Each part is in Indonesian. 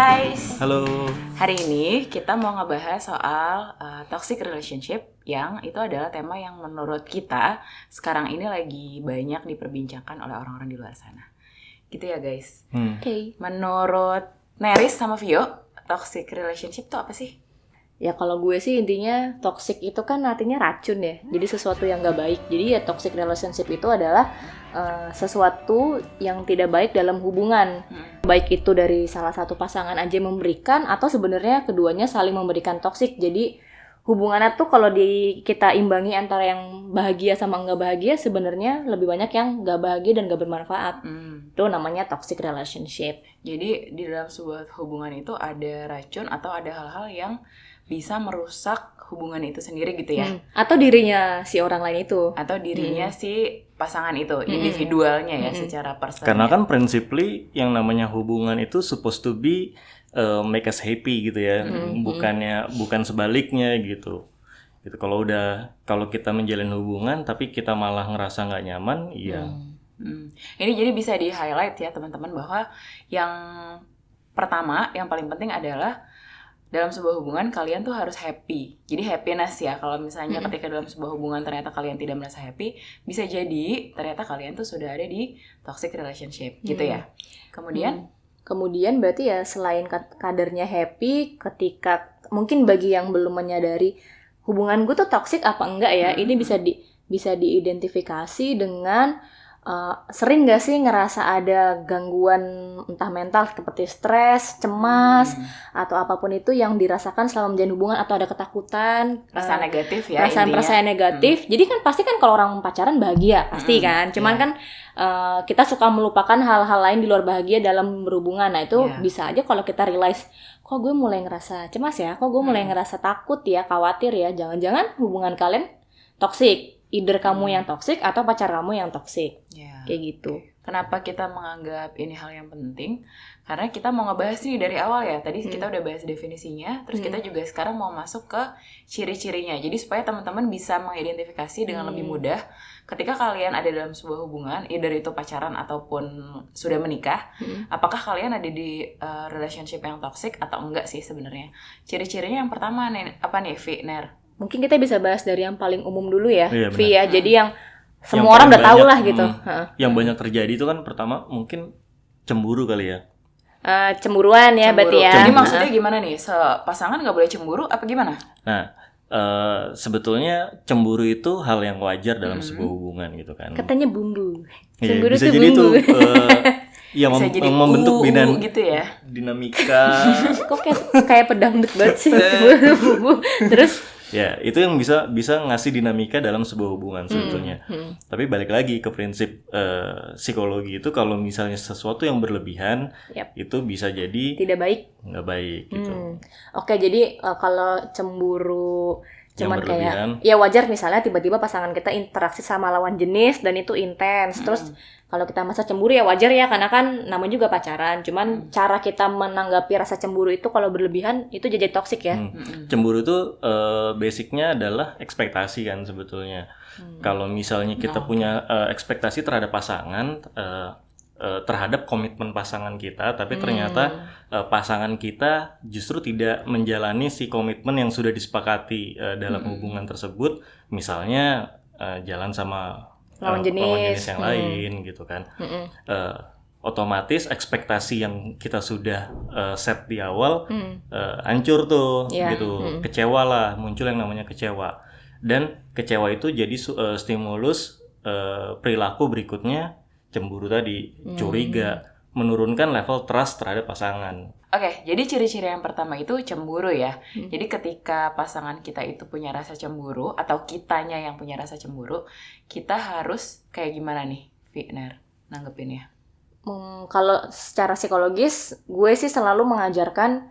guys. Halo. Hari ini kita mau ngebahas soal toxic relationship yang itu adalah tema yang menurut kita sekarang ini lagi banyak diperbincangkan oleh orang-orang di luar sana. Gitu ya guys. Oke. Menurut Neris sama Vio, toxic relationship itu apa sih? Ya kalau gue sih intinya toxic itu kan artinya racun ya. Jadi sesuatu yang gak baik. Jadi ya toxic relationship itu adalah sesuatu yang tidak baik dalam hubungan. Baik itu dari salah satu pasangan aja memberikan atau sebenarnya keduanya saling memberikan toxic. Jadi hubungannya tuh kalau kita imbangi antara yang bahagia sama nggak bahagia, sebenarnya lebih banyak yang nggak bahagia dan nggak bermanfaat. Itu namanya toxic relationship. Jadi di dalam sebuah hubungan itu ada racun atau ada hal-hal yang bisa merusak hubungan itu sendiri gitu ya. Atau dirinya si orang lain itu. Atau dirinya si pasangan itu, individualnya ya secara personal. Karena kan principally yang namanya hubungan itu supposed to be make us happy gitu ya. Bukan sebaliknya gitu. Gitu kalau kita menjalin hubungan tapi kita malah ngerasa nggak nyaman, iya. Ini jadi bisa di highlight ya teman-teman bahwa yang pertama, yang paling penting adalah dalam sebuah hubungan kalian tuh harus happy. Jadi happiness ya. Kalau misalnya ketika dalam sebuah hubungan ternyata kalian tidak merasa happy, bisa jadi ternyata kalian tuh sudah ada di toxic relationship gitu ya. Kemudian berarti ya selain kadarnya happy, ketika mungkin bagi yang belum menyadari hubungan gue tuh toxic apa enggak ya, ini bisa diidentifikasi dengan sering gak sih ngerasa ada gangguan entah mental seperti stres, cemas, atau apapun itu yang dirasakan selama menjalin hubungan, atau ada ketakutan, perasaan negatif ya, perasaan negatif. Jadi kan pasti kan kalau orang pacaran bahagia pasti kan, cuman kan kita suka melupakan hal-hal lain di luar bahagia dalam berhubungan. Nah itu bisa aja kalau kita realize, kok gue mulai ngerasa cemas ya, kok gue mulai ngerasa takut ya, khawatir ya, jangan-jangan hubungan kalian toksik. Either kamu yang toksik atau pacar kamu yang toksik. Kayak gitu. Kenapa kita menganggap ini hal yang penting? Karena kita mau ngebahas nih dari awal ya. Tadi kita udah bahas definisinya, terus kita juga sekarang mau masuk ke ciri-cirinya. Jadi supaya teman-teman bisa mengidentifikasi dengan lebih mudah ketika kalian ada dalam sebuah hubungan, either itu pacaran ataupun sudah menikah, apakah kalian ada di relationship yang toksik atau enggak sih sebenarnya? Ciri-cirinya yang pertama nih, apa nih, Ner? Mungkin kita bisa bahas dari yang paling umum dulu ya, Vi ya. Jadi yang Yang semua orang udah tahu lah gitu. Yang banyak terjadi itu kan pertama mungkin cemburu kali ya. Cemburuan ya, berarti ya. Jadi maksudnya gimana nih? Pasangan nggak boleh cemburu apa gimana? Nah, sebetulnya cemburu itu hal yang wajar dalam sebuah hubungan gitu kan. Katanya bumbu. Bisa Cemburu tuh jadi bumbu. Yang bisa jadi membentuk gitu ya. dinamika. Kok kayak pedangdut banget sih. Bumbu. Terus Ya, itu yang bisa ngasih dinamika dalam sebuah hubungan sebetulnya. Tapi balik lagi ke prinsip psikologi itu, kalau misalnya sesuatu yang berlebihan, itu bisa jadi tidak baik. Nggak baik gitu. Oke, jadi kalau cemburu cuman berlebihan, kayak ya wajar misalnya tiba-tiba pasangan kita interaksi sama lawan jenis dan itu intens. Terus kalau kita masa cemburu ya wajar ya, karena kan namanya juga pacaran. Cuman cara kita menanggapi rasa cemburu itu kalau berlebihan itu jadi toksik ya. Cemburu itu basicnya adalah ekspektasi kan sebetulnya. Kalau misalnya kita punya ekspektasi terhadap pasangan, terhadap komitmen pasangan kita, tapi ternyata pasangan kita justru tidak menjalani si komitmen yang sudah disepakati dalam hubungan tersebut. Misalnya jalan sama lawan jenis yang lain gitu kan. Otomatis ekspektasi yang kita sudah set di awal hancur tuh gitu. Kecewa lah, muncul yang namanya kecewa. Dan kecewa itu jadi stimulus perilaku berikutnya, cemburu tadi, curiga, menurunkan level trust terhadap pasangan. Oke, jadi ciri-ciri yang pertama itu cemburu ya. Jadi ketika pasangan kita itu punya rasa cemburu, atau kitanya yang punya rasa cemburu, kita harus kayak gimana nih, Ner, nanggepinnya? Kalau secara psikologis, gue sih selalu mengajarkan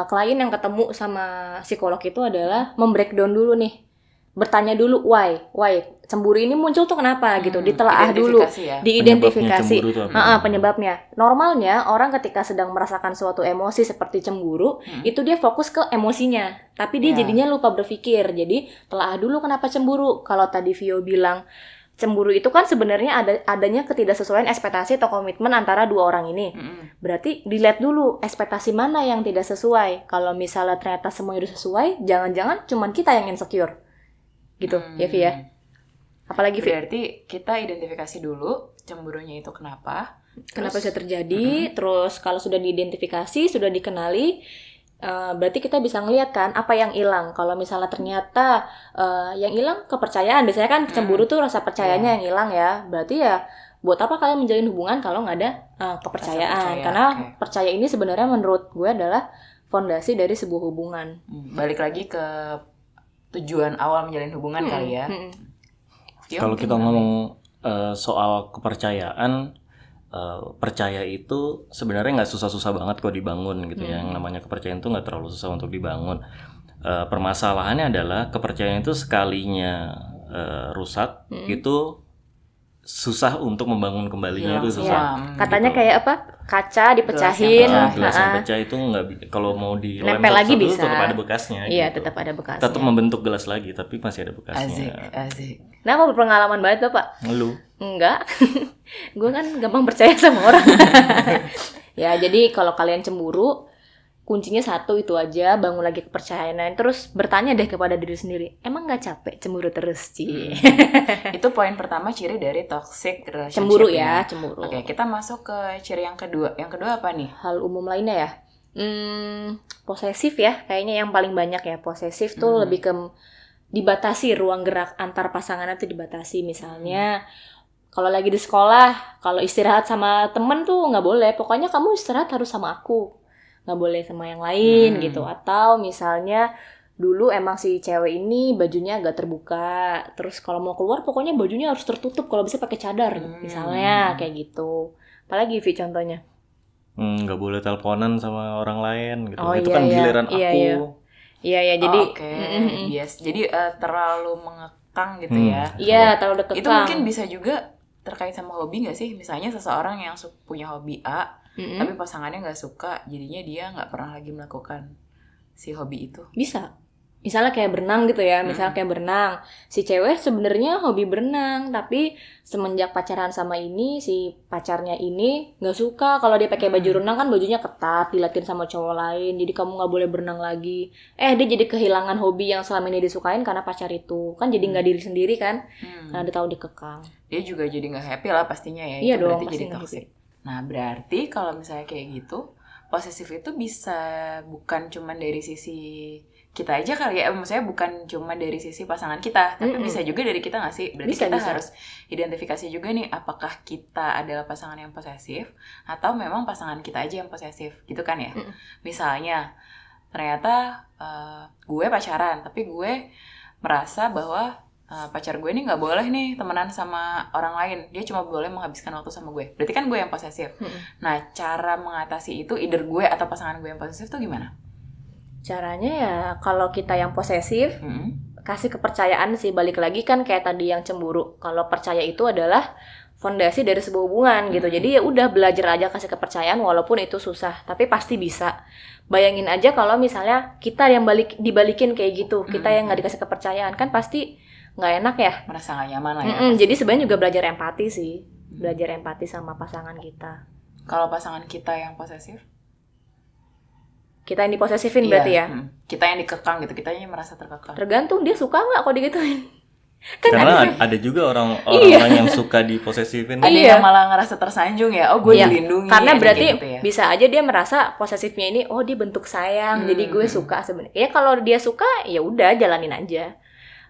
klien yang ketemu sama psikolog itu adalah membreakdown dulu nih. Bertanya dulu why cemburu ini muncul tuh kenapa gitu, ditelaah dulu, diidentifikasi penyebabnya. Normalnya orang ketika sedang merasakan suatu emosi seperti cemburu, itu dia fokus ke emosinya, tapi dia jadinya lupa berpikir. Jadi telaah dulu kenapa cemburu. Kalau tadi Vio bilang cemburu itu kan sebenarnya adanya ketidaksesuaian ekspektasi atau komitmen antara dua orang ini. Berarti dilihat dulu ekspektasi mana yang tidak sesuai. Kalau misalnya ternyata semuanya udah sesuai, jangan-jangan cuman kita yang insecure. Gitu, ya Vi ya. Apalagi Vi? Berarti kita identifikasi dulu cemburunya itu kenapa bisa terjadi. Terus kalau sudah diidentifikasi, sudah dikenali, berarti kita bisa ngeliat kan apa yang hilang. Kalau misalnya ternyata yang hilang kepercayaan, biasanya kan cemburu tuh rasa percayanya yang hilang ya. Berarti ya buat apa kalian menjalin hubungan kalau nggak ada kepercayaan? Karena percaya ini sebenarnya menurut gue adalah fondasi dari sebuah hubungan. Balik lagi ke tujuan awal menjalin hubungan kali ya. Kalau kita ngomong soal kepercayaan, percaya itu sebenarnya nggak susah-susah banget kok dibangun gitu ya. Yang namanya kepercayaan itu nggak terlalu susah untuk dibangun. Permasalahannya adalah kepercayaan itu sekalinya rusak itu susah untuk membangun kembalinya, itu susah. Katanya gitu. Kayak apa? Kaca dipecahin, gelas yang pecah itu nggak, kalau mau dilem nempel lagi bisa. tetap ada bekasnya. Iya, gitu. tetap ada bekasnya. Tetap membentuk gelas lagi, tapi masih ada bekasnya. Asik. Nah, apa berpengalaman banget tuh, Pak? Lu? Enggak. Gue kan gampang percaya sama orang. Ya, jadi kalau kalian cemburu, kuncinya satu itu aja, bangun lagi kepercayaan. Terus bertanya deh kepada diri sendiri, emang nggak capek cemburu terus, Ci? Itu poin pertama ciri dari toxic relationship. Cemburu ya, cemburu. Oke, kita masuk ke ciri yang kedua. Yang kedua apa nih? Hal umum lainnya ya, posesif ya, kayaknya yang paling banyak ya. Posesif tuh lebih ke dibatasi ruang gerak antar pasangan itu dibatasi. Misalnya kalau lagi di sekolah, kalau istirahat sama temen tuh nggak boleh. Pokoknya kamu istirahat harus sama aku, nggak boleh sama yang lain gitu. Atau misalnya dulu emang si cewek ini bajunya agak terbuka, terus kalau mau keluar pokoknya bajunya harus tertutup, kalau bisa pakai cadar misalnya kayak gitu. Apalagi Vi contohnya? Nggak boleh teleponan sama orang lain gitu. Oh, itu iya, kan iya. giliran Iya, aku. Iya, jadi Yes. Jadi terlalu mengekang gitu ya. iya, terlalu deket. Itu mungkin bisa juga terkait sama hobi nggak sih? Misalnya seseorang yang punya hobi A, tapi pasangannya nggak suka, jadinya dia nggak pernah lagi melakukan si hobi itu. Bisa. Misalnya kayak berenang gitu ya, misalnya kayak berenang. Si cewek sebenarnya hobi berenang, tapi semenjak pacaran sama ini, si pacarnya ini nggak suka kalau dia pakai baju renang, kan bajunya ketat, dilatih sama cowok lain, jadi kamu nggak boleh berenang lagi. Dia jadi kehilangan hobi yang selama ini disukain karena pacar itu. Kan jadi nggak diri sendiri kan, karena dia tahu dikekang. Dia juga jadi nggak happy lah pastinya ya. Iya Itu dong, berarti pasti jadi nggak toxic. Nah, berarti kalau misalnya kayak gitu, posesif itu bisa bukan cuma dari sisi kita aja kali ya, maksudnya bukan cuma dari sisi pasangan kita, tapi bisa juga dari kita nggak sih? Berarti kita harus identifikasi juga nih, apakah kita adalah pasangan yang posesif atau memang pasangan kita aja yang posesif, gitu kan ya? Misalnya ternyata gue pacaran, tapi gue merasa bahwa pacar gue ini nggak boleh nih temenan sama orang lain, dia cuma boleh menghabiskan waktu sama gue. Berarti kan gue yang posesif. Nah, cara mengatasi itu, either gue atau pasangan gue yang posesif tuh gimana? Caranya ya kalau kita yang posesif, kasih kepercayaan sih, balik lagi kan kayak tadi yang cemburu. Kalau percaya itu adalah fondasi dari sebuah hubungan gitu. Jadi ya udah belajar aja kasih kepercayaan walaupun itu susah, tapi pasti bisa. Bayangin aja kalau misalnya kita yang dibalikin kayak gitu, kita yang nggak dikasih kepercayaan, kan pasti nggak enak ya. Merasa nggak nyaman lah ya. Jadi sebenarnya juga belajar empati sih, belajar empati sama pasangan kita. Kalau pasangan kita yang posesif? Kita yang diposesifin berarti ya? Kita yang dikekang gitu, kita yang merasa terkekang. Tergantung dia suka nggak kalau digituin. Kan karena ada juga orang-orang yang suka diposesifin. Ada yang malah ngerasa tersanjung ya, gue dilindungi. Karena berarti gitu ya. bisa aja dia merasa posesifnya ini, dia bentuk sayang, jadi gue suka sebenarnya. Ya kalau dia suka, ya udah jalanin aja.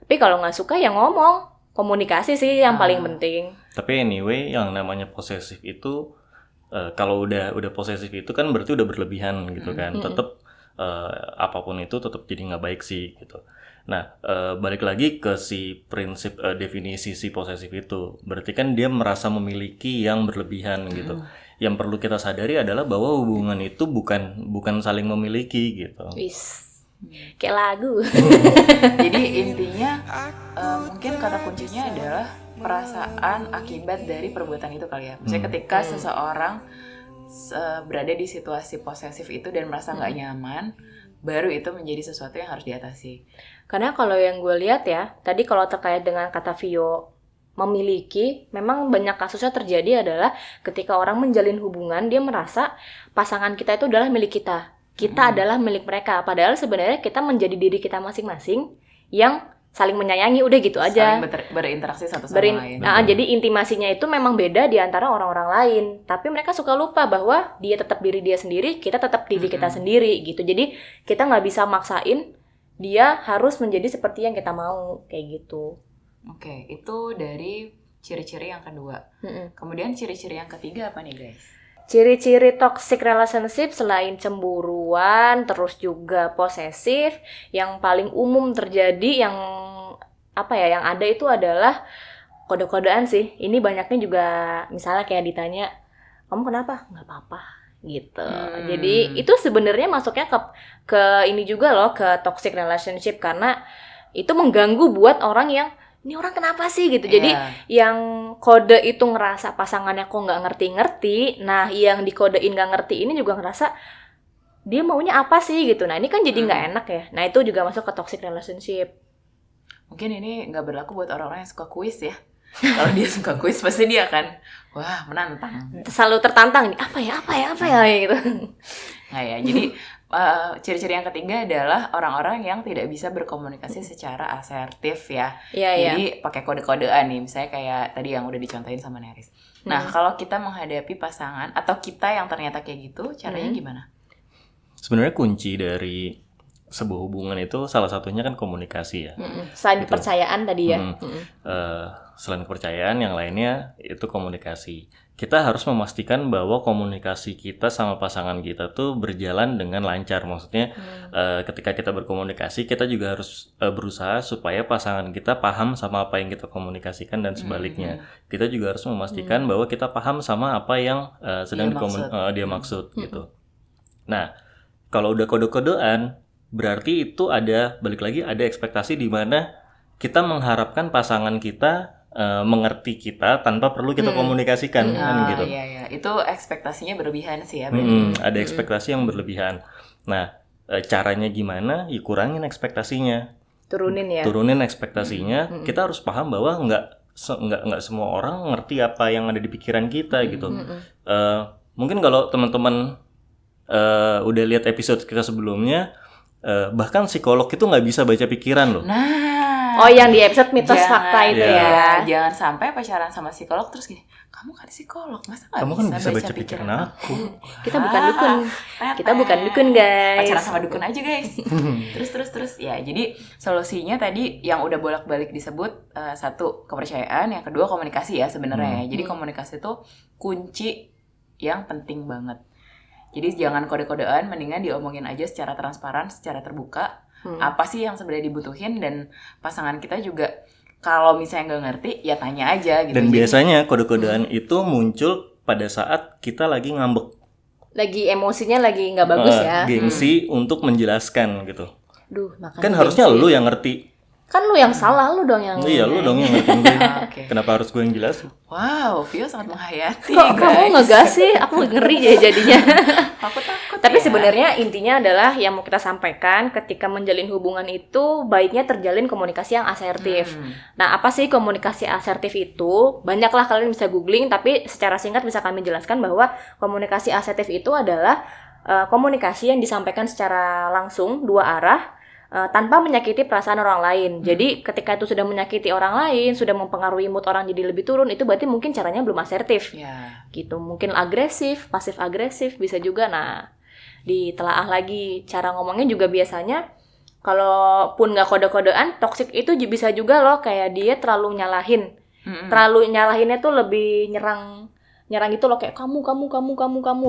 Tapi kalau nggak suka ya ngomong, komunikasi sih yang paling penting. Tapi anyway, yang namanya posesif itu kalau udah posesif itu kan berarti udah berlebihan gitu kan. Tetap apapun itu tetap jadi nggak baik sih gitu. Nah, balik lagi ke si prinsip definisi si posesif itu. Berarti kan dia merasa memiliki yang berlebihan gitu. Yang perlu kita sadari adalah bahwa hubungan itu bukan saling memiliki gitu. Kayak lagu. Jadi intinya mungkin kata kuncinya adalah perasaan akibat dari perbuatan itu kali ya. Misalnya ketika seseorang berada di situasi posesif itu dan merasa nggak nyaman, baru itu menjadi sesuatu yang harus diatasi. Karena kalau yang gue lihat ya, tadi kalau terkait dengan kata Vio memiliki, memang banyak kasusnya terjadi adalah ketika orang menjalin hubungan, dia merasa pasangan kita itu adalah milik kita. Kita adalah milik mereka. Padahal sebenarnya kita menjadi diri kita masing-masing yang saling menyayangi, udah gitu aja. Saling berinteraksi satu sama lain. Jadi intimasinya itu memang beda di antara orang-orang lain. Tapi mereka suka lupa bahwa dia tetap diri dia sendiri, kita tetap diri kita sendiri gitu. Jadi kita nggak bisa maksain dia harus menjadi seperti yang kita mau, kayak gitu. Oke, itu dari ciri-ciri yang kedua. Kemudian ciri-ciri yang ketiga apa nih guys? Ciri-ciri toxic relationship selain cemburuan, terus juga posesif, yang paling umum terjadi yang yang ada itu adalah kode-kodean sih. Ini banyaknya juga misalnya kayak ditanya, "Kamu kenapa?" "Nggak apa-apa." gitu. Jadi itu sebenarnya masuknya ke ini juga loh, ke toxic relationship, karena itu mengganggu buat orang yang ini orang kenapa sih gitu. Jadi yang kode itu ngerasa pasangannya kok nggak ngerti-ngerti. Nah, yang dikodein nggak ngerti ini juga ngerasa dia maunya apa sih gitu. Nah, ini kan jadi nggak enak ya. Nah, itu juga masuk ke toxic relationship. Mungkin ini nggak berlaku buat orang-orang yang suka kuis ya. Kalau dia suka kuis pasti dia akan wah menantang. Selalu tertantang nih, apa ya gitu. Nah ya, jadi ciri-ciri yang ketiga adalah orang-orang yang tidak bisa berkomunikasi secara asertif ya. Jadi pakai kode-kodean nih, misalnya kayak tadi yang udah dicontohin sama Neris. Nah, kalau kita menghadapi pasangan atau kita yang ternyata kayak gitu, caranya gimana? Sebenarnya kunci dari sebuah hubungan itu salah satunya kan komunikasi ya. Selain kepercayaan tadi ya. Selain kepercayaan, yang lainnya itu komunikasi. Kita harus memastikan bahwa komunikasi kita sama pasangan kita tuh berjalan dengan lancar. Maksudnya ketika kita berkomunikasi, kita juga harus berusaha supaya pasangan kita paham sama apa yang kita komunikasikan dan sebaliknya. Kita juga harus memastikan bahwa kita paham sama apa yang sedang dia maksud gitu. Nah, kalau udah kode-kodean, berarti itu balik lagi ada ekspektasi di mana kita mengharapkan pasangan kita mengerti kita tanpa perlu kita komunikasikan kan gitu. Iya. Itu ekspektasinya berlebihan sih ya. Ada ekspektasi yang berlebihan. Nah, caranya gimana? Ya kurangin ekspektasinya. Turunin ekspektasinya. Kita harus paham bahwa nggak semua orang ngerti apa yang ada di pikiran kita gitu. Mungkin kalau teman-teman udah lihat episode kita sebelumnya, bahkan psikolog itu nggak bisa baca pikiran loh. Oh, yang di episode mitos fakta itu ya. Jangan sampai pacaran sama psikolog terus gini, kamu kan psikolog, masa nggak kamu kan bisa baca pikiran aku. Kita bukan dukun. Kita bukan dukun, guys. Pacaran sama dukun aja, guys. Terus ya. Jadi solusinya tadi yang udah bolak-balik disebut, satu kepercayaan, yang kedua komunikasi ya sebenarnya. Jadi komunikasi itu kunci yang penting banget. Jadi jangan kode-kodean, mendingan diomongin aja secara transparan, secara terbuka. Apa sih yang sebenarnya dibutuhin, dan pasangan kita juga kalau misalnya nggak ngerti ya tanya aja gitu. Dan biasanya kode-kodean itu muncul pada saat kita lagi ngambek, lagi emosinya lagi nggak bagus ya, gengsi untuk menjelaskan gitu. Kan gengsi. Harusnya lu yang ngerti. Kan lu yang salah, lu dong yang... Iya, lu dong yang ngertiin gue. Kenapa harus gue yang jelasin? Wow, Vio sangat menghayati. Kok kamu ngegas sih? Aku ngeri jadinya. Aku takut. Tapi sebenarnya intinya adalah yang mau kita sampaikan, ketika menjalin hubungan itu baiknya terjalin komunikasi yang asertif. Nah, apa sih komunikasi asertif itu? Banyaklah kalian bisa googling, tapi secara singkat bisa kami jelaskan bahwa komunikasi asertif itu adalah komunikasi yang disampaikan secara langsung, dua arah, tanpa menyakiti perasaan orang lain. Jadi ketika itu sudah menyakiti orang lain, sudah mempengaruhi mood orang jadi lebih turun, itu berarti mungkin caranya belum asertif. Gitu. Mungkin agresif, pasif agresif bisa juga. Nah, ditelaah lagi cara ngomongnya juga. Biasanya kalaupun nggak kode-kodean, toksik itu bisa juga loh, kayak dia terlalu nyalahin. Terlalu nyalahinnya tuh lebih nyerang itu loh, kayak kamu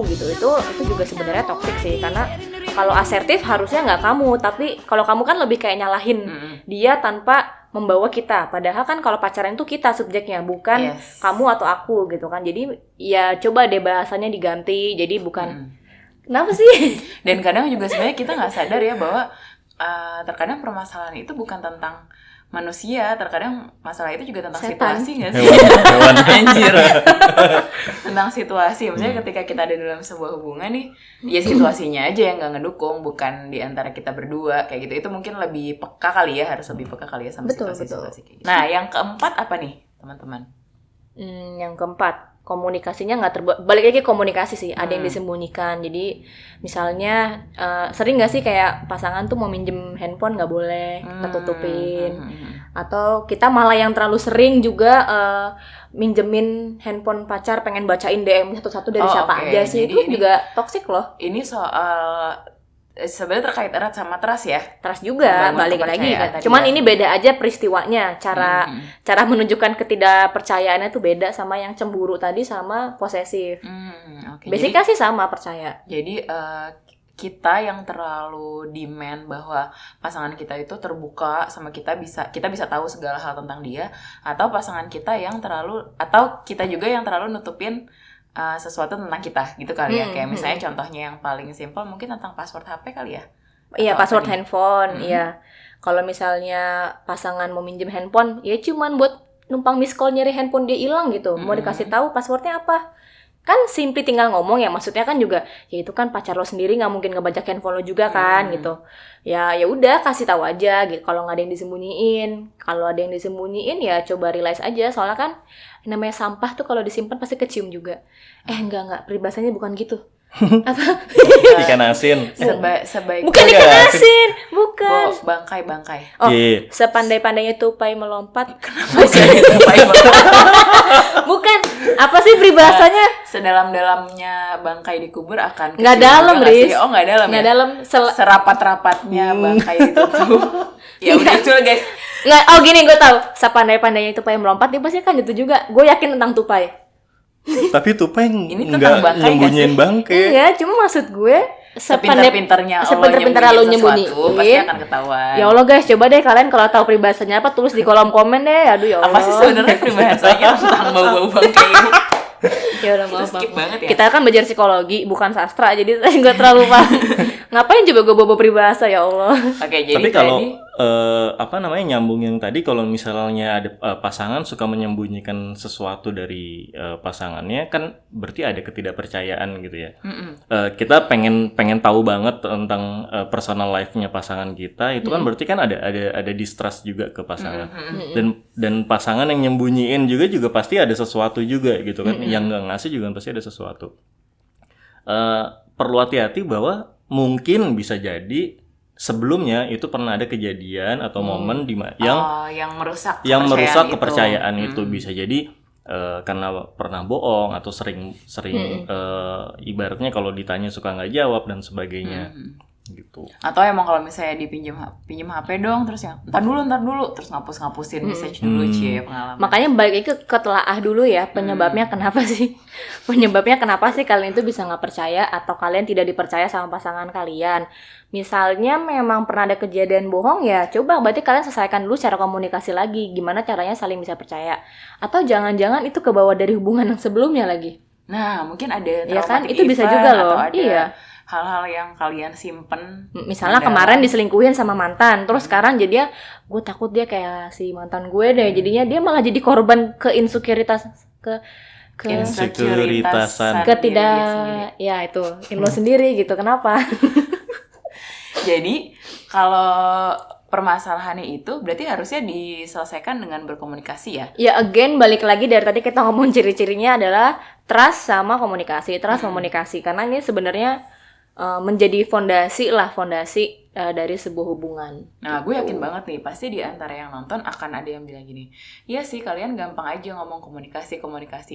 gitu. Itu juga sebenarnya toksik sih, karena kalau asertif harusnya nggak kamu, tapi kalau kamu kan lebih kayak nyalahin dia tanpa membawa kita. Padahal kan kalau pacaran itu kita subjeknya, bukan kamu atau aku gitu kan. Jadi ya coba deh bahasanya diganti, jadi bukan kenapa sih? Dan kadang juga sebenarnya kita nggak sadar ya bahwa terkadang permasalahan itu bukan tentang manusia, terkadang masalah itu juga tentang situasi nggak sih? Hewan. Anjir. Tentang situasi, maksudnya ketika kita ada dalam sebuah hubungan nih, ya situasinya aja yang nggak ngedukung, bukan di antara kita berdua kayak gitu. Itu mungkin lebih peka kali ya, harus lebih peka kali ya sama situasi-situasi kayak gitu. Nah, yang keempat apa nih? teman-teman? Yang keempat, komunikasinya nggak terbuat. Balik lagi komunikasi sih, ada yang disembunyikan. Jadi misalnya sering nggak sih kayak pasangan tuh mau minjem handphone nggak boleh, kita tutupin. Atau kita malah yang terlalu sering juga minjemin handphone pacar, pengen bacain DM satu-satu dari siapa aja sih. Jadi itu juga toksik loh. Ini soal sebenarnya terkait erat sama trust ya. Trust juga, balik lagi kan. Cuman ini beda aja peristiwanya, cara menunjukkan ketidakpercayaannya tuh beda sama yang cemburu tadi sama posesif. Basicnya sih sama, percaya. Jadi kita yang terlalu demand bahwa pasangan kita itu terbuka sama kita bisa tahu segala hal tentang dia, atau pasangan kita yang terlalu, atau kita juga yang terlalu nutupin sesuatu tentang kita gitu kali ya. Kayak misalnya contohnya yang paling simpel mungkin tentang password HP kali ya. Iya, password handphone. Iya. Kalau misalnya pasangan mau minjem handphone, ya cuman buat numpang miss call nyari handphone dia hilang gitu. Mau dikasih tahu passwordnya apa? Kan simply tinggal ngomong ya. Maksudnya kan juga ya itu kan pacar lo sendiri, nggak mungkin ngebajak handphone lo juga kan gitu. Ya udah kasih tahu aja gitu. Kalau nggak ada yang disembunyiin, kalau ada yang disembunyiin ya coba realize aja. Soalnya kan namanya sampah tuh kalau disimpan pasti kecium juga. Enggak, peribahasanya bukan gitu. Apa? Ikan asin. Sebaik Bukan ikan asin, bukan. Bangkai. Oh, sepandai-pandainya tupai melompat. Bukan. Apa sih peribahasanya? Sedalam-dalamnya bangkai dikubur akan nggak dalam, Riz. Oh, nggak dalam. Nggak dalam. Serapat-rapatnya bangkai ditutup. Ya udah itu guys. Nggak, gini gue tahu. Sepandai-pandainya tupai melompat, dia pasti kan itu juga. Gue yakin tentang tupai. Tapi tupai Ini nggak nyembunyiin bangkai. Iya, cuma maksud gue sepintar-pintarnya lo nyembunyiin pasti akan ketahuan. Ya Allah guys, coba deh kalian kalau tahu peribahasanya apa tulis di kolom komen deh. Aduh ya Allah. Apa sih sebenarnya peribahasanya tentang bau-bau bangkai ini? Ya udah maaf. Skip banget ya. Kita kan belajar psikologi bukan sastra, jadi saya nggak terlalu paham. Ngapain coba gue bawa peribahasa, ya Allah. Oke, jadi tapi kalau nyambung yang tadi, kalau misalnya ada pasangan suka menyembunyikan sesuatu dari pasangannya, kan berarti ada ketidakpercayaan gitu ya. Kita pengen tahu banget tentang personal life-nya pasangan kita, itu kan berarti kan ada distrust juga ke pasangan. Dan pasangan yang nyembunyiin juga pasti ada sesuatu juga gitu kan. Yang nggak ngasih juga pasti ada sesuatu. Perlu hati-hati bahwa mungkin bisa jadi sebelumnya itu pernah ada kejadian atau momen yang merusak kepercayaan itu. Bisa jadi karena pernah bohong atau sering ibaratnya kalau ditanya suka nggak jawab dan sebagainya. Gitu. Atau emang kalau misalnya pinjam HP dong, terus ya entar dulu terus ngapusin message dulu pengalaman. Makanya balik lagi ke telaah dulu ya, penyebabnya kenapa sih kalian itu bisa nggak percaya atau kalian tidak dipercaya sama pasangan kalian. Misalnya memang pernah ada kejadian bohong, ya coba berarti kalian selesaikan dulu cara komunikasi lagi, gimana caranya saling bisa percaya. Atau jangan-jangan itu kebawa dari hubungan yang sebelumnya lagi. Nah, mungkin ada ya kan, itu bisa juga loh. Iya. Hal-hal yang kalian simpen. Misalnya kemarin diselingkuhin sama mantan, terus sekarang jadinya gue takut dia kayak si mantan gue deh. Jadinya dia malah jadi korban keinsekuritasan, ya itu lo sendiri gitu. Kenapa? Jadi kalau permasalahannya itu berarti harusnya diselesaikan dengan berkomunikasi ya? Ya again balik lagi dari tadi kita ngomong ciri-cirinya adalah trust sama komunikasi. Komunikasi karena ini sebenarnya menjadi fondasi dari sebuah hubungan. Nah, gue yakin banget nih, pasti di antara yang nonton akan ada yang bilang gini, iya sih kalian gampang aja ngomong komunikasi,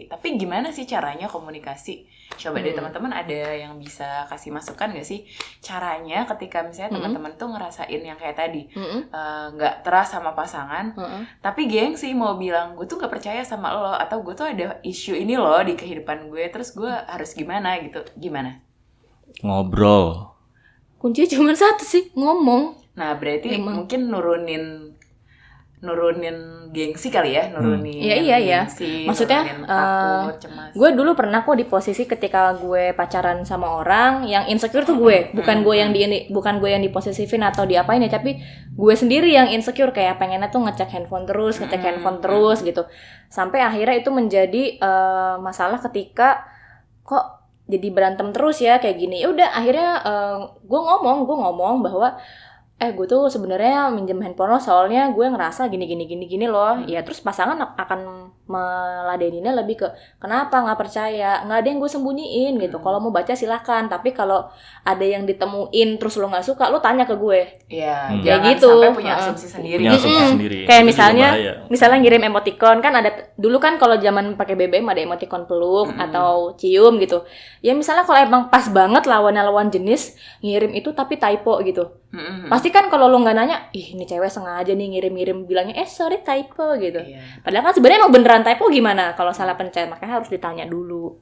tapi gimana sih caranya komunikasi? Coba deh teman-teman ada yang bisa kasih masukan gak sih caranya ketika misalnya teman-teman tuh ngerasain yang kayak tadi, gak trust sama pasangan, tapi gengsi mau bilang gue tuh gak percaya sama lo, atau gue tuh ada isu ini loh di kehidupan gue, terus gue harus gimana gitu, gimana? Ngobrol. Kuncinya cuma satu sih, ngomong. Nah, berarti mungkin nurunin gengsi kali ya, Iya. Maksudnya takut, cemas. Gue dulu pernah kok di posisi ketika gue pacaran sama orang yang insecure tuh gue, bukan gue yang diposesifin atau diapain ya, tapi gue sendiri yang insecure, kayak pengennya tuh ngecek handphone terus gitu. Sampai akhirnya itu menjadi masalah ketika kok jadi berantem terus ya kayak gini. Ya udah akhirnya gue ngomong bahwa gue tuh sebenarnya minjem handphone lo soalnya gue ngerasa gini loh. Ya terus pasangan akan meladeninnya lebih ke kenapa nggak percaya, nggak ada yang gue sembunyiin gitu. Kalau mau baca silahkan, tapi kalau ada yang ditemuin terus lo nggak suka, lo tanya ke gue. Iya, Kayak jangan gitu. sampai punya asumsi sendiri. Punya asumsi sendiri. Kayak Itu misalnya juga bahaya. misalnya ngirim emoticon kan ada dulu kan kalau zaman pakai BBM ada emoticon peluk atau cium gitu. Ya misalnya kalau emang pas banget lawan jenis ngirim itu tapi typo gitu. Pasti kan kalau lo nggak nanya, ih ini cewek sengaja nih ngirim bilangnya sorry typo gitu. Iya. Padahal kan sebenarnya emang beneran typo gimana kalau salah pencet, makanya harus ditanya dulu.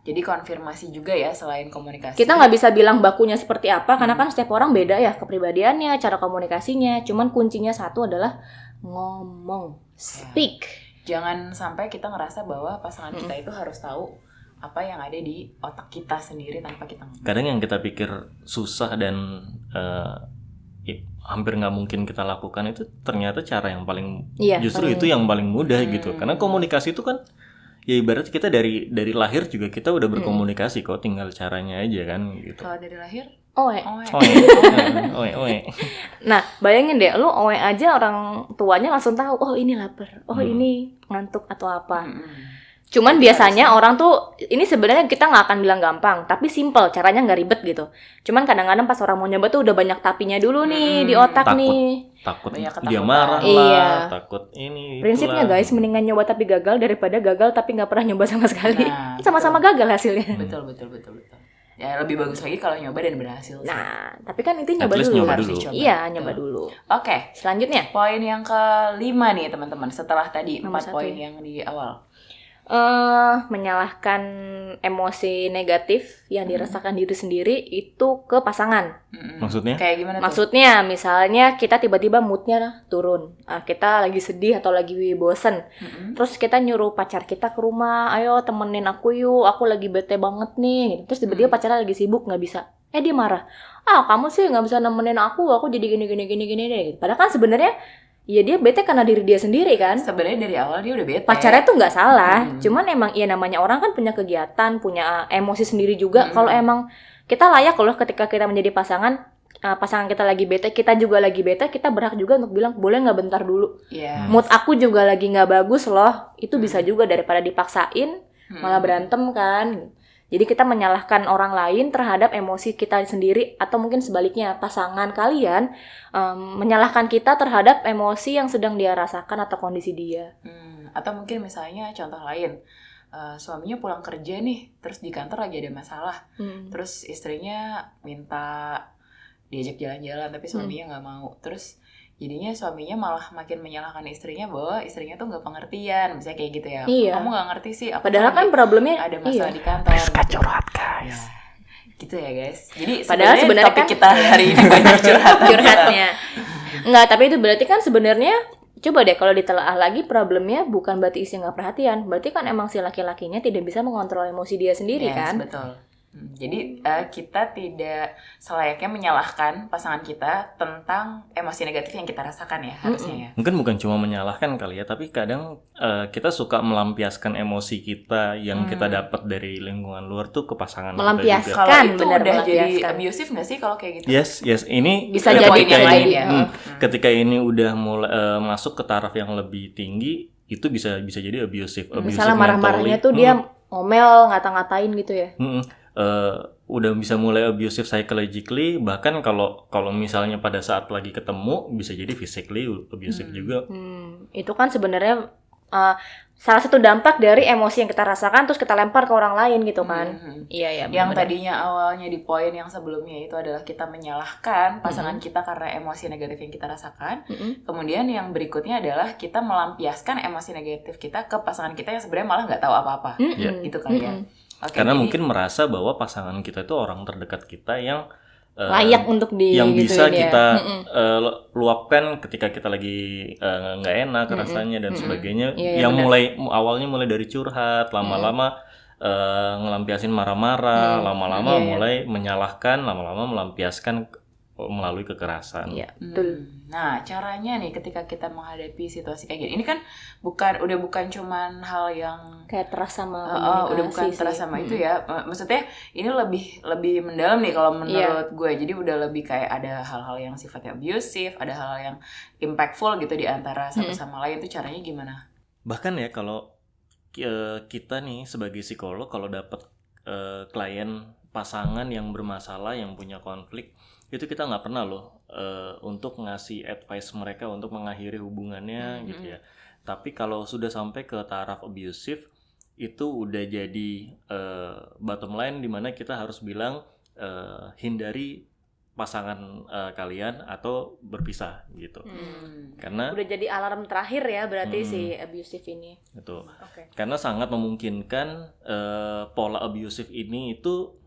Jadi konfirmasi juga ya selain komunikasi. Kita nggak bisa bilang bakunya seperti apa karena kan setiap orang beda ya kepribadiannya, cara komunikasinya. Cuman kuncinya satu adalah ngomong, speak. Jangan sampai kita ngerasa bahwa pasangan kita itu harus tahu apa yang ada di otak kita sendiri tanpa kita ngomong. Kadang yang kita pikir susah dan hampir nggak mungkin kita lakukan itu ternyata cara yang paling justru itu yang paling mudah gitu. Karena komunikasi itu kan ya ibarat kita dari lahir juga kita udah berkomunikasi kok, tinggal caranya aja kan gitu. Kalau dari lahir, Oe. Nah, bayangin deh, lu oe aja orang tuanya langsung tahu, oh ini lapar, oh ini ngantuk atau apa. Cuman biasanya orang tuh, ini sebenarnya kita nggak akan bilang gampang, tapi simple, caranya nggak ribet gitu. Cuman kadang-kadang pas orang mau nyoba tuh udah banyak tapinya dulu nih di otak nih. Takut Banyak dia ketakutan. marah lah, Iya. takut ini. Prinsipnya itulah. guys, mendingan nyoba tapi gagal daripada gagal tapi nggak pernah nyoba sama sekali. Nah, Sama-sama gagal hasilnya. betul. Ya lebih bagus lagi kalau nyoba dan berhasil sih. Nah, tapi kan itu At nyoba least dulu. nyoba Harus dulu. dicoba. Iya, nyoba dulu. Oke, Selanjutnya, poin yang kelima nih teman-teman. Setelah tadi Nomor 4 satu poin ya. yang di awal. menyalahkan emosi negatif yang dirasakan diri sendiri itu ke pasangan. Maksudnya? Kayak gimana tuh? Maksudnya, misalnya kita tiba-tiba moodnya turun, kita lagi sedih atau lagi bosen, terus kita nyuruh pacar kita ke rumah, ayo temenin aku yuk, aku lagi bete banget nih. Terus tiba-tiba pacarnya lagi sibuk nggak bisa, dia marah, kamu sih nggak bisa nemenin aku jadi gini deh. Padahal kan sebenarnya ya dia bete karena diri dia sendiri kan. Sebenarnya dari awal dia udah bete. Pacarnya tuh nggak salah, cuman emang ya namanya orang kan punya kegiatan, punya emosi sendiri juga. Kalau emang kita layak loh ketika kita menjadi pasangan kita lagi bete, kita juga lagi bete, kita berhak juga untuk bilang boleh nggak bentar dulu. Iya. Mood aku juga lagi nggak bagus loh. Itu bisa juga daripada dipaksain malah berantem kan. Jadi kita menyalahkan orang lain terhadap emosi kita sendiri, atau mungkin sebaliknya pasangan kalian menyalahkan kita terhadap emosi yang sedang dia rasakan atau kondisi dia. Atau mungkin misalnya contoh lain, suaminya pulang kerja nih, terus di kantor lagi ada masalah, terus istrinya minta diajak jalan-jalan tapi suaminya nggak mau, terus jadinya suaminya malah makin menyalahkan istrinya bahwa istrinya tuh nggak pengertian, misalnya kayak gitu ya. Iya. Kamu nggak ngerti sih. Padahal kan problemnya ada masalah di kantor. Rizka curhat guys. Ya. Gitu ya guys. Jadi Padahal sebenarnya topik kan kita hari ini banyak curhatnya. Enggak, tapi itu berarti kan sebenarnya coba deh kalau ditelaah lagi, problemnya bukan berarti istri nggak perhatian, berarti kan emang si laki-lakinya tidak bisa mengontrol emosi dia sendiri kan. Betul. Jadi kita tidak selayaknya menyalahkan pasangan kita tentang emosi negatif yang kita rasakan ya, harusnya ya. Mungkin bukan cuma menyalahkan kali ya, tapi kadang kita suka melampiaskan emosi kita yang kita dapat dari lingkungan luar tuh ke pasangan Melampiaskan. kita juga. Kalau itu benar, udah jadi melampiaskan. abusive nggak sih kalau kayak gitu? Yes, ini Bisa jadi ketika yang lain ini, ya. ketika ini udah mulai masuk ke taraf yang lebih tinggi, itu bisa jadi abusive. Misalnya marah-marahnya tuh dia ngomel, ngata-ngatain gitu ya. Udah bisa mulai abusive psychologically, bahkan kalau misalnya pada saat lagi ketemu bisa jadi physically abusive juga. Itu kan sebenarnya salah satu dampak dari emosi yang kita rasakan terus kita lempar ke orang lain gitu kan. Iya, Yang bener. tadinya awalnya di poin yang sebelumnya itu adalah kita menyalahkan pasangan kita karena emosi negatif yang kita rasakan. Kemudian yang berikutnya adalah kita melampiaskan emosi negatif kita ke pasangan kita yang sebenarnya malah nggak tahu apa-apa. Gitu kan ya. Oke, Karena jadi mungkin merasa bahwa pasangan kita itu orang terdekat kita yang layak untuk yang bisa digituin ya. kita luapkan ketika kita lagi nggak enak rasanya dan sebagainya. Iya, Yang awalnya mulai dari curhat, lama-lama ngelampiasin marah-marah, lama-lama mulai menyalahkan, lama-lama melampiaskan melalui kekerasan. Iya, betul. Nah, caranya nih ketika kita menghadapi situasi kayak gini, ini kan udah bukan cuman hal yang Kayak trust sama udah bukan komunikasi terasa sih. sama itu ya. Maksudnya ini lebih mendalam nih kalau menurut gue. Jadi udah lebih kayak ada hal-hal yang sifatnya abusive, ada hal-hal yang impactful gitu di antara satu sama lain. Itu caranya gimana? Bahkan ya kalau kita nih sebagai psikolog kalau dapat klien pasangan yang bermasalah, yang punya konflik, itu kita nggak pernah loh untuk ngasih advice mereka untuk mengakhiri hubungannya gitu ya. Tapi kalau sudah sampai ke taraf abusive, itu udah jadi bottom line di mana kita harus bilang hindari pasangan kalian atau berpisah gitu. Karena Udah jadi alarm terakhir ya berarti si abusive ini. itu Oke. karena sangat memungkinkan pola abusive ini itu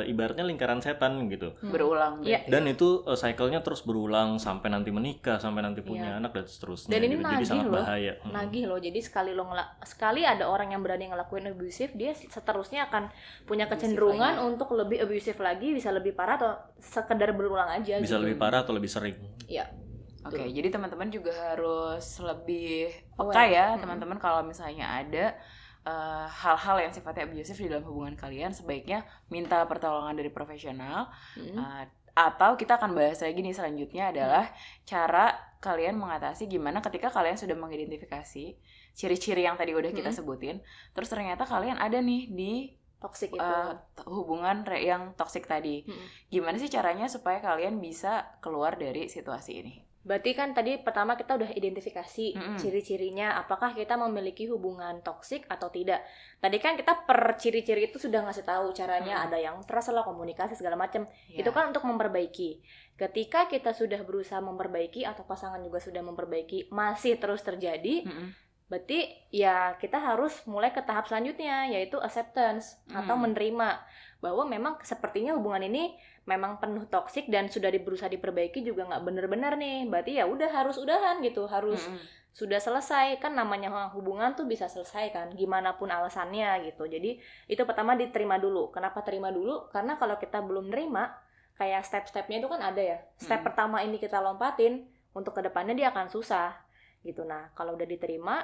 ibaratnya lingkaran setan gitu. Berulang Iya. berarti. Dan itu cycle-nya terus berulang sampai nanti menikah, sampai nanti punya anak dan seterusnya. Dan ini gitu. Jadi nagih sangat loh. bahaya. Nagih loh. Jadi sekali ada orang yang berani ngelakuin abusive, dia seterusnya akan punya kecenderungan untuk lebih abusive lagi, bisa lebih parah atau sekedar berulang aja Bisa gitu. lebih parah atau lebih sering. Iya. Oke, jadi teman-teman juga harus lebih peka ya, teman-teman kalau misalnya ada hal-hal yang sifatnya abusive di dalam hubungan kalian, sebaiknya minta pertolongan dari profesional. Atau kita akan bahas lagi nih selanjutnya adalah cara kalian mengatasi gimana ketika kalian sudah mengidentifikasi ciri-ciri yang tadi udah kita sebutin, terus ternyata kalian ada nih di Toxic itu. hubungan yang toxic tadi. Gimana sih caranya supaya kalian bisa keluar dari situasi ini? Berarti kan tadi pertama kita udah identifikasi ciri-cirinya, apakah kita memiliki hubungan toksik atau tidak. Tadi kan kita per ciri-ciri itu sudah ngasih tahu caranya, ada yang terasa lah komunikasi segala macam. Itu kan untuk memperbaiki. Ketika kita sudah berusaha memperbaiki atau pasangan juga sudah memperbaiki, masih terus terjadi, berarti ya kita harus mulai ke tahap selanjutnya, yaitu acceptance atau menerima bahwa memang sepertinya hubungan ini memang penuh toksik dan sudah berusaha diperbaiki juga nggak benar-benar nih. Berarti ya udah harus udahan gitu, harus sudah selesai. Kan namanya hubungan tuh bisa selesai kan, gimana pun alasannya gitu. Jadi itu pertama diterima dulu. Kenapa terima dulu? Karena kalau kita belum nerima, kayak step-stepnya itu kan ada ya. Step pertama ini kita lompatin, untuk kedepannya dia akan susah gitu. Nah kalau udah diterima,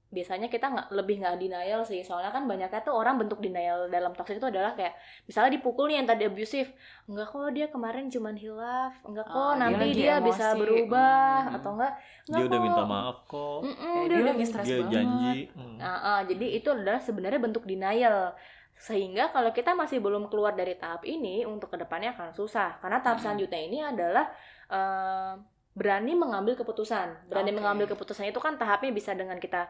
biasanya kita lebih nggak denial sih, soalnya kan banyaknya tuh orang bentuk denial dalam toxic itu adalah kayak misalnya dipukul nih yang tadi abusive, enggak kok dia kemarin cuman hilaf, enggak kok nanti dia bisa berubah, atau enggak Dia udah kok minta maaf kok. Dia lagi stres Dia banget. janji. Jadi itu adalah sebenarnya bentuk denial. Sehingga kalau kita masih belum keluar dari tahap ini, untuk kedepannya akan susah. Karena tahap selanjutnya ini adalah berani mengambil keputusan. Berani mengambil keputusan itu kan tahapnya bisa dengan kita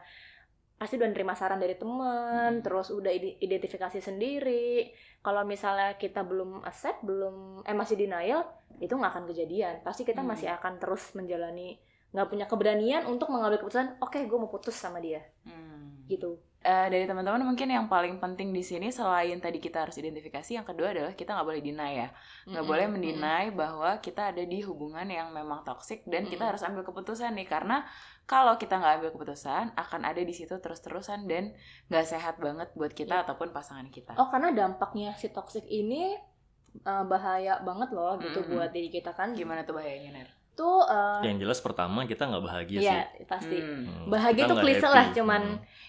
pasti udah nerima saran dari teman, terus udah identifikasi sendiri. Kalau misalnya kita belum accept, masih denial, itu nggak akan kejadian. Pasti kita masih akan terus menjalani, nggak punya keberanian untuk mengambil keputusan. Oke, gue mau putus sama dia, gitu. Dari teman-teman mungkin yang paling penting di sini selain tadi kita harus identifikasi, yang kedua adalah kita nggak boleh deny ya, nggak boleh mendeny bahwa kita ada di hubungan yang memang toksik dan kita harus ambil keputusan nih, karena kalau kita nggak ambil keputusan akan ada di situ terus-terusan dan nggak sehat banget buat kita ataupun pasangan kita. Oh, karena dampaknya si toksik ini bahaya banget loh gitu buat diri kita kan. Gimana tuh bahayanya, Ner? Tuh Yang jelas pertama kita nggak bahagia sih. iya pasti. Bahagia Kita tuh nggak klise happy. lah, cuman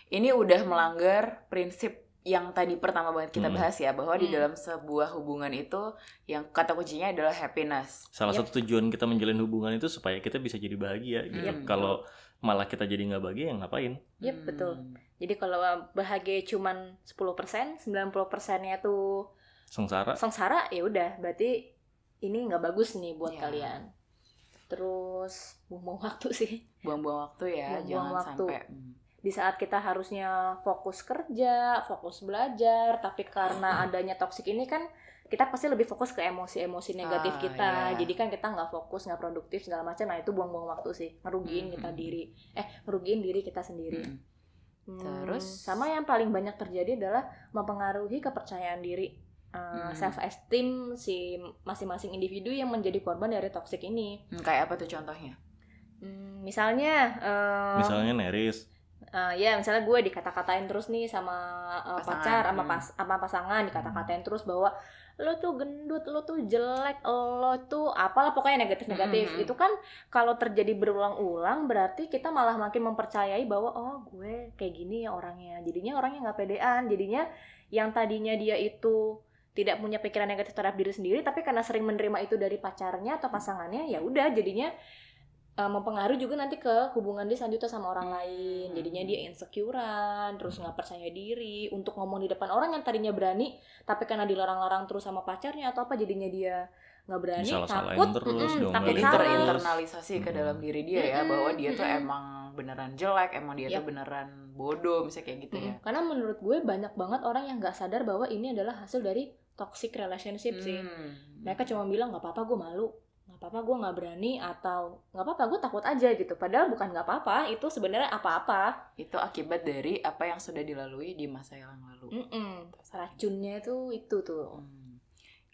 Ini udah melanggar prinsip yang tadi pertama banget kita bahas ya, bahwa di dalam sebuah hubungan itu yang kata kuncinya adalah happiness. Salah satu tujuan kita menjalin hubungan itu supaya kita bisa jadi bahagia gitu. Kalau malah kita jadi nggak bahagia, ya ngapain? Yep, betul. Jadi kalau bahagia cuman 10%, 90%-nya tuh sengsara, ya udah berarti ini nggak bagus nih buat kalian. Terus buang-buang waktu sih. Buang-buang waktu ya, Buang-buang jangan waktu. sampai Di saat kita harusnya fokus kerja, fokus belajar, tapi karena adanya toksik ini kan kita pasti lebih fokus ke emosi-emosi negatif kita. Jadi kan kita nggak fokus, nggak produktif segala macam. Nah itu buang-buang waktu sih, ngerugiin ngerugiin diri kita sendiri. Terus sama yang paling banyak terjadi adalah mempengaruhi kepercayaan diri, self esteem si masing-masing individu yang menjadi korban dari toksik ini. Kayak apa tuh contohnya? Misalnya Neris. Ya misalnya gue dikata-katain terus nih sama pacar, sama pasangan, dikata-katain terus bahwa lo tuh gendut, lo tuh jelek, lo tuh apalah pokoknya negatif-negatif. Itu kan kalau terjadi berulang-ulang berarti kita malah makin mempercayai bahwa oh gue kayak gini ya orangnya. Jadinya orangnya nggak pedean. Jadinya yang tadinya dia itu tidak punya pikiran negatif terhadap diri sendiri, tapi karena sering menerima itu dari pacarnya atau pasangannya, ya udah jadinya mempengaruhi juga nanti ke hubungan dia selanjutnya sama orang lain. Jadinya dia insecurean, terus nggak percaya diri untuk ngomong di depan orang yang tadinya berani, tapi karena dilarang-larang terus sama pacarnya atau apa, jadinya dia nggak berani, Disalah-salahin takut, terus, takut diomelin Jadi salah. terinternalisasi ke dalam diri dia ya, bahwa dia tuh emang beneran jelek, emang dia Yap. tuh beneran bodoh, misalnya kayak gitu ya. Karena menurut gue banyak banget orang yang nggak sadar bahwa ini adalah hasil dari toxic relationship sih. Mereka cuma bilang nggak apa-apa, gue malu, nggak apa-apa, gue nggak berani, atau nggak apa-apa, gue takut aja gitu. Padahal bukan nggak apa-apa, itu sebenarnya apa-apa. Itu akibat dari apa yang sudah dilalui di masa yang lalu. Racunnya itu tuh.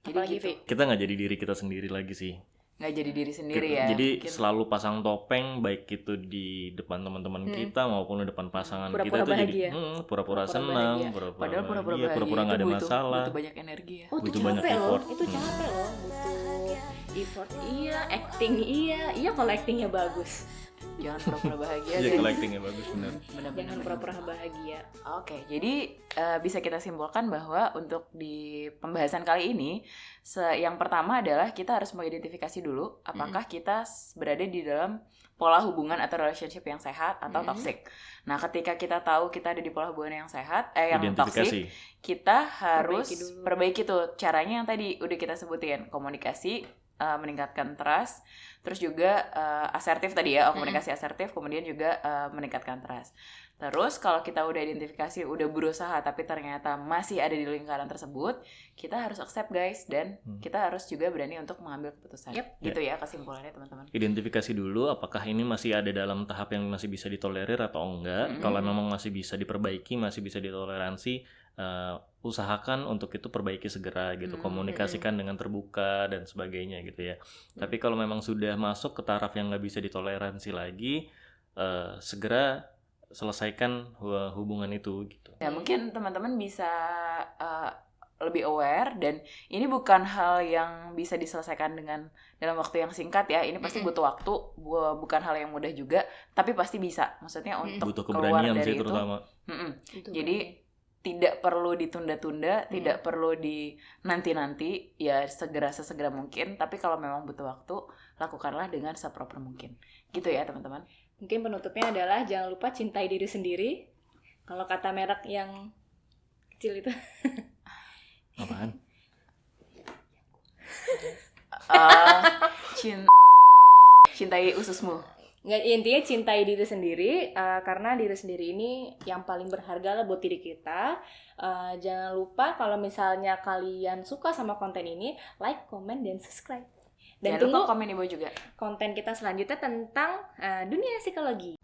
Jadi Apalagi gitu, Vi? Kita nggak jadi diri kita sendiri lagi sih. nggak jadi diri sendiri ya. Jadi Mungkin. selalu pasang topeng, baik itu di depan teman-teman kita maupun di depan pasangan Pura-pura kita tuh bahagia. jadi pura-pura Pura-pura senang, bahagia. pura-pura Padahal pura-pura bahagia, bahagia pura-pura nggak itu ada masalah. butuh banyak energi ya. Oh, itu Butuh banyak capek loh. effort. Itu capek loh. Butuh effort iya, acting iya. Iya kalau actingnya bagus. Jangan pura-pura bahagia. Iya, guys. collectingnya bagus benar. Benar-benar. Jangan pura-pura bahagia. Oke, jadi bisa kita simpulkan bahwa untuk di pembahasan kali ini, yang pertama adalah kita harus mengidentifikasi dulu apakah kita berada di dalam pola hubungan atau relationship yang sehat atau toxic. Nah, ketika kita tahu kita ada di pola hubungan yang sehat, yang toxic, kita harus perbaiki tuh caranya yang tadi udah kita sebutin, komunikasi, meningkatkan trust, terus juga asertif tadi ya, komunikasi asertif, kemudian juga meningkatkan trust. Terus kalau kita udah identifikasi, udah berusaha tapi ternyata masih ada di lingkaran tersebut, kita harus accept guys, dan kita harus juga berani untuk mengambil keputusan. Gitu ya kesimpulannya teman-teman. Identifikasi dulu apakah ini masih ada dalam tahap yang masih bisa ditolerir atau enggak. Kalau memang masih bisa diperbaiki, masih bisa ditoleransi, usahakan untuk itu perbaiki segera gitu, komunikasikan dengan terbuka dan sebagainya gitu ya. Tapi kalau memang sudah masuk ke taraf yang nggak bisa ditoleransi lagi, segera selesaikan hubungan itu gitu. Ya mungkin teman-teman bisa lebih aware, dan ini bukan hal yang bisa diselesaikan dalam waktu yang singkat ya. Ini pasti butuh waktu, bukan hal yang mudah juga, tapi pasti bisa. Maksudnya untuk butuh keluar keberanian dari sih itu. terutama. Jadi tidak perlu ditunda-tunda, tidak perlu di nanti-nanti, ya sesegera mungkin. Tapi kalau memang butuh waktu, lakukanlah dengan seproper mungkin. Gitu ya teman-teman. Mungkin penutupnya adalah jangan lupa cintai diri sendiri. Kalau kata merek yang kecil itu. Apaan? Cintai ususmu. Nggak, intinya cintai diri sendiri, karena diri sendiri ini yang paling berharga lah buat diri kita. Jangan lupa kalau misalnya kalian suka sama konten ini, like, comment, dan subscribe. Dan Jangan lupa tunggu komen di bawah juga konten kita selanjutnya tentang dunia psikologi.